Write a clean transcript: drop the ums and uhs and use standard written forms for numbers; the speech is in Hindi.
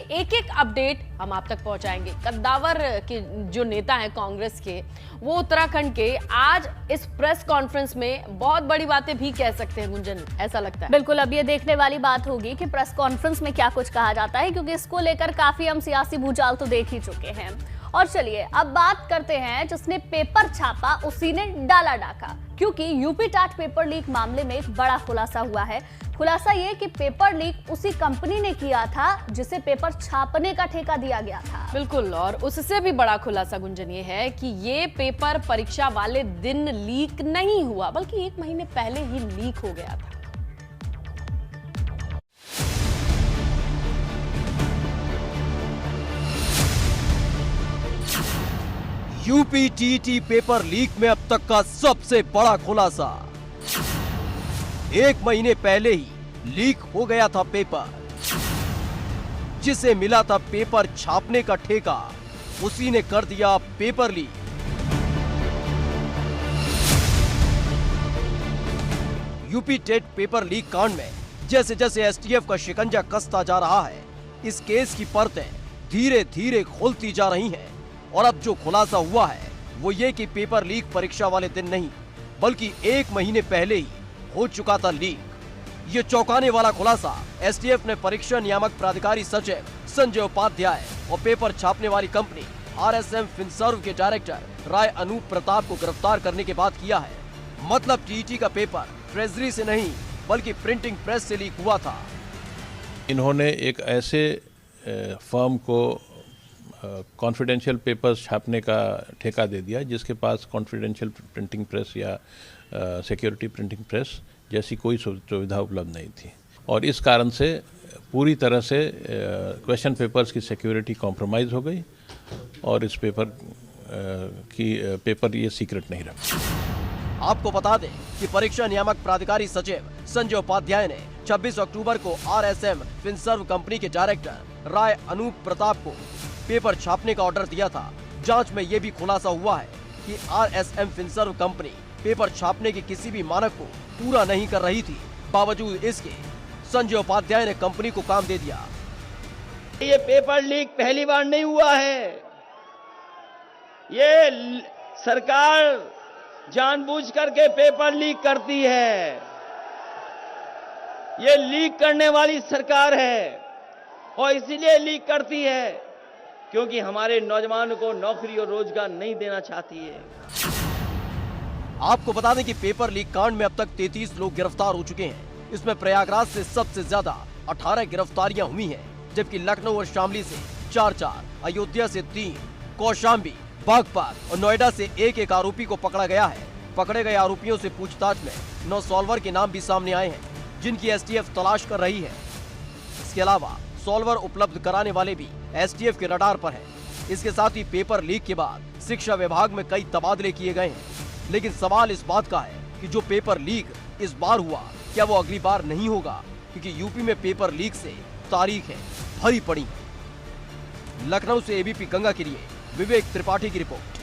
एक एक अपडेट हम आप तक पहुंचाएंगे। कद्दावर के जो नेता हैं कांग्रेस के, वो उत्तराखंड के आज इस प्रेस कॉन्फ्रेंस में बहुत बड़ी बातें भी कह सकते हैं गुंजन, ऐसा लगता है। बिल्कुल, अब ये देखने वाली बात होगी कि प्रेस कॉन्फ्रेंस में क्या कुछ कहा जाता है, क्योंकि इसको लेकर काफी हम सियासी भूचाल तो देख ही चुके हैं। और चलिए अब बात करते हैं जिसने पेपर छापा उसी ने डाला डाका, क्योंकि यूपी टाट पेपर लीक मामले में एक बड़ा खुलासा हुआ है। खुलासा ये कि पेपर लीक उसी कंपनी ने किया था जिसे पेपर छापने का ठेका दिया गया था। बिल्कुल, और उससे भी बड़ा खुलासा गुंजन ये है कि ये पेपर परीक्षा वाले दिन लीक नहीं हुआ, बल्कि 1 महीने पहले ही लीक हो गया था। यूपी टीईटी पेपर लीक में अब तक का सबसे बड़ा खुलासा। 1 महीने पहले ही लीक हो गया था पेपर। जिसे मिला था पेपर छापने का ठेका, उसी ने कर दिया paper leak. UP TET paper leak कांड में जैसे जैसे एसटीएफ का शिकंजा कसता जा रहा है, इस केस की परतें धीरे धीरे खुलती जा रही हैं। और अब जो खुलासा हुआ है वो ये कि पेपर लीक परीक्षा वाले दिन नहीं, बल्कि 1 महीने पहले ही हो चुका था लीक। ये चौंकाने वाला खुलासा एसटीएफ ने परीक्षा नियामक प्राधिकारी सचिव संजय उपाध्याय और पेपर छापने वाली कंपनी आरएसएम फिनसर्व के डायरेक्टर राय अनूप प्रताप को गिरफ्तार करने के बाद किया है। मतलब टीईटी का पेपर ट्रेजरी से नहीं बल्कि प्रिंटिंग प्रेस से लीक हुआ था। इन्होंने एक ऐसे फर्म को कॉन्फिडेंशियल पेपर्स छापने का ठेका दे दिया जिसके पास कॉन्फिडेंशियल प्रिंटिंग प्रेस या सिक्योरिटी प्रिंटिंग प्रेस जैसी कोई सुविधा उपलब्ध नहीं थी, और इस कारण से पूरी तरह से क्वेश्चन पेपर्स की सिक्योरिटी कॉम्प्रोमाइज़ हो गई और इस पेपर ये सीक्रेट नहीं रखा। आपको बता दें कि परीक्षा नियामक प्राधिकारी सचिव संजय उपाध्याय ने 26 अक्टूबर को आरएसएम फिनसर्व कंपनी के डायरेक्टर राय अनूप प्रताप को पेपर छापने का ऑर्डर दिया था। जांच में यह भी खुलासा हुआ है कि आरएसएम फिनसर्व कंपनी पेपर छापने के किसी भी मानक को पूरा नहीं कर रही थी। बावजूद इसके संजय उपाध्याय ने कंपनी को काम दे दिया। ये पेपर लीक पहली बार नहीं हुआ है। ये सरकार जानबूझ करके पेपर लीक करती है। ये लीक करने वाली सरकार है और इसीलिए लीक करती है क्योंकि हमारे नौजवानों को नौकरी और रोजगार नहीं देना चाहती है। आपको बता दें कि पेपर लीक कांड में अब तक 33 लोग गिरफ्तार हो चुके हैं। इसमें प्रयागराज से सबसे ज्यादा 18 गिरफ्तारियां हुई हैं, जबकि लखनऊ और शामली से 4-4, अयोध्या से 3, कौशाम्बी, बागपत और नोएडा से एक आरोपी को पकड़ा गया है। पकड़े गए आरोपियों से पूछताछ में 9 सॉल्वर के नाम भी सामने आए हैं, जिनकी एसटीएफ तलाश कर रही है। इसके अलावा सॉल्वर उपलब्ध कराने वाले भी एसटीएफ के रडार पर हैं। इसके साथ ही पेपर लीक के बाद शिक्षा विभाग में कई तबादले किए गए हैं। लेकिन सवाल इस बात का है कि जो पेपर लीक इस बार हुआ, क्या वो अगली बार नहीं होगा? क्योंकि यूपी में पेपर लीक से तारीखें भरी पड़ी हैं। लखनऊ से एबीपी गंगा के लिए विवेक त्रिपाठी की रिपोर्ट।